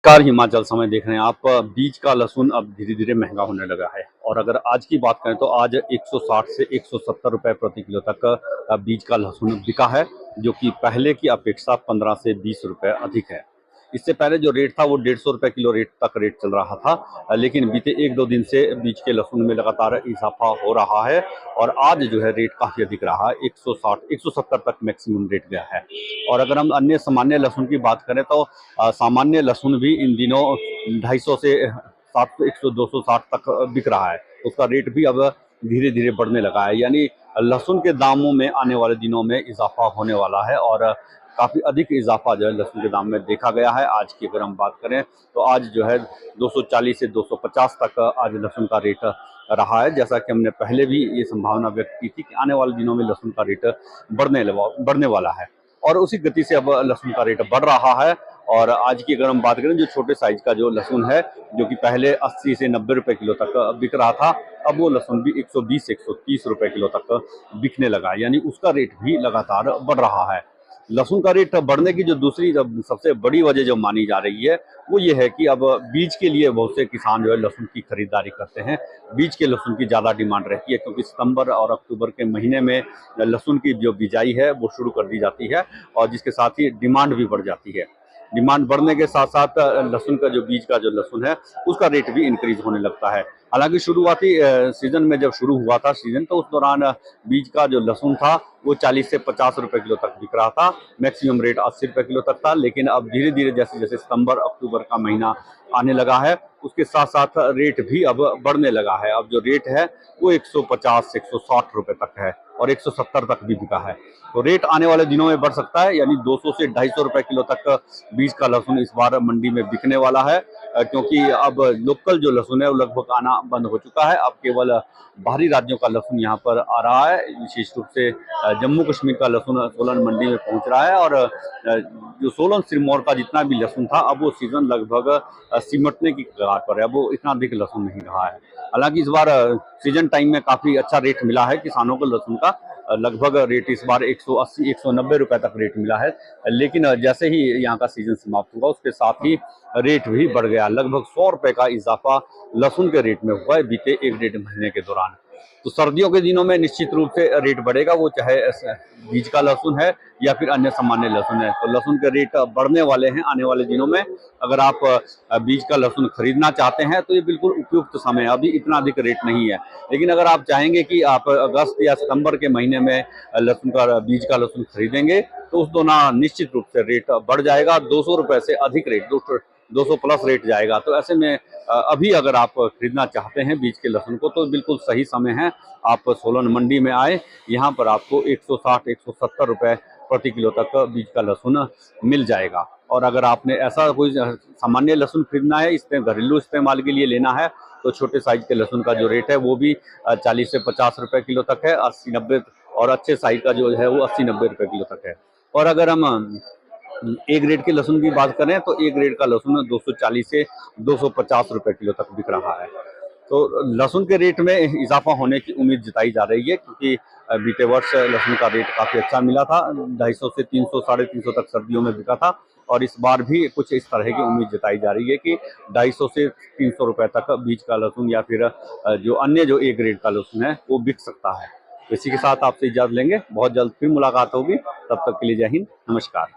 Car Himachal समय देख रहे हैं आप। बीज का लहसुन अब धीरे धीरे महंगा होने लगा है और अगर आज की बात करें तो आज 160 से 170 रुपए प्रति किलो तक बीज का लहसुन बिका है, जो कि पहले की अपेक्षा 15 से 20 रुपए अधिक है। इससे पहले जो रेट था वो 150 रुपए किलो रेट तक रेट चल रहा था, लेकिन बीते एक दो दिन से बीज के लहसुन में लगातार इजाफा हो रहा है और आज जो है रेट काफी अधिक रहा है। 160 170 तक मैक्सिमम रेट गया है। और अगर हम अन्य सामान्य लहसुन की बात करें तो सामान्य लहसुन भी इन दिनों 250 से 700 100 260 तक बिक रहा है। उसका रेट भी अब धीरे धीरे बढ़ने लगा है, यानी लहसुन के दामों में आने वाले दिनों में इजाफा होने वाला है और काफी अधिक इजाफा जो है लहसुन के दाम में देखा गया है। आज की अगर हम बात करें तो आज जो है 240 से 250 तक आज लहसुन का रेट रहा है। जैसा कि हमने पहले भी ये संभावना व्यक्त की थी कि आने वाले दिनों में लहसुन का रेट बढ़ने वाला है और उसी गति से अब लहसुन का रेट बढ़ रहा है। और आज की अगर हम बात करें, जो छोटे साइज का जो लहसुन है, जो कि पहले 80 से 90 रुपए किलो तक बिक रहा था, अब वो लहसुन भी 120 से 130 रुपए किलो तक बिकने लगा है, यानी उसका रेट भी लगातार बढ़ रहा है। लहसुन का रेट बढ़ने की जो दूसरी सबसे बड़ी वजह जो मानी जा रही है वो ये है कि अब बीज के लिए बहुत से किसान जो है लहसुन की खरीदारी करते हैं। बीज के लहसुन की ज़्यादा डिमांड रहती है, क्योंकि सितंबर और अक्टूबर के महीने में लहसुन की जो बिजाई है वो शुरू कर दी जाती है और जिसके साथ ही डिमांड भी बढ़ जाती है। डिमांड बढ़ने के साथ साथ लहसुन का जो बीज का जो लहसुन है उसका रेट भी इंक्रीज होने लगता है। हालांकि शुरुआती सीजन में जब शुरू हुआ था सीजन, तो उस दौरान बीज का जो लहसुन था वो 40 से 50 रुपए किलो तक बिक रहा था। मैक्सिमम रेट 80 रुपए किलो तक था, लेकिन अब धीरे धीरे जैसे जैसे सितंबर अक्टूबर का महीना आने लगा है, उसके साथ साथ रेट भी अब बढ़ने लगा है। अब जो रेट है वो 150 से 160 रुपए तक है और 170 तक भी बिका है। तो रेट आने वाले दिनों में बढ़ सकता है, यानी 200 से 250 रुपए किलो तक बीज का लहसुन इस बार मंडी में बिकने वाला है, क्योंकि अब लोकल जो लहसुन है वो लगभग आना बंद हो चुका है। अब केवल बाहरी राज्यों का लहसुन यहाँ पर आ रहा है। विशेष रूप से जम्मू कश्मीर का लहसुन सोलन मंडी में पहुंच रहा है और जो सोलन सिरमौर का जितना भी लहसुन था, अब वो सीजन लगभग सिमटने की कगार पर है। अब वो इतना अधिक लहसुन नहीं रहा है। हालांकि इस बार सीजन टाइम में काफी अच्छा रेट मिला है किसानों को लहसुन का। लगभग रेट इस बार 180 190 रुपए तक रेट मिला है, लेकिन जैसे ही यहाँ का सीजन समाप्त हुआ उसके साथ ही रेट भी बढ़ गया। लगभग 100 रुपए का इजाफा लहसुन के रेट में हुआ है बीते एक डेढ़ महीने के दौरान। तो सर्दियों के दिनों में निश्चित रूप से रेट बढ़ेगा, वो चाहे बीज का लहसुन है या फिर अन्य सामान्य लहसुन है। तो लहसुन के रेट बढ़ने वाले हैं आने वाले दिनों में। अगर आप बीज का लहसुन खरीदना चाहते हैं तो ये बिल्कुल उपयुक्त समय है, अभी इतना अधिक रेट नहीं है। लेकिन अगर आप चाहेंगे कि आप अगस्त या सितंबर के महीने में लहसुन का बीज का लहसुन खरीदेंगे, तो उस दौरान निश्चित रूप से रेट बढ़ जाएगा। 200 रुपए से अधिक रेट, 200 प्लस रेट जाएगा। तो ऐसे में अभी अगर आप खरीदना चाहते हैं बीज के लहसुन को तो बिल्कुल सही समय है। आप सोलन मंडी में आए, यहाँ पर आपको 160 170 रुपए प्रति किलो तक बीज का लहसुन मिल जाएगा। और अगर आपने ऐसा कोई सामान्य लहसुन खरीदना है, इसमें घरेलू इस्तेमाल के लिए लेना है, तो छोटे साइज के लहसुन का जो रेट है वो भी 40 से 50 रुपए किलो तक है, 80-90, और अच्छे साइज का जो है वो 80-90 रुपए किलो तक है। और अगर हम ए ग्रेड के लहसुन की बात करें तो ए ग्रेड का लहसुन 240 से 250 रुपए किलो तक बिक रहा है। तो लहसुन के रेट में इजाफा होने की उम्मीद जताई जा रही है, क्योंकि बीते वर्ष लहसुन का रेट काफी अच्छा मिला था। 250 से 300 350 तक सर्दियों में बिका था और इस बार भी कुछ इस तरह की उम्मीद जताई जा रही है कि 250 से 300 रुपए तक बीज का लहसुन या फिर जो अन्य जो ए ग्रेड का लहसुन है वो बिक सकता है। इसी के साथ आपसे इजाजत लेंगे, बहुत जल्द फिर मुलाकात होगी। तब तक के लिए जय हिंद, नमस्कार।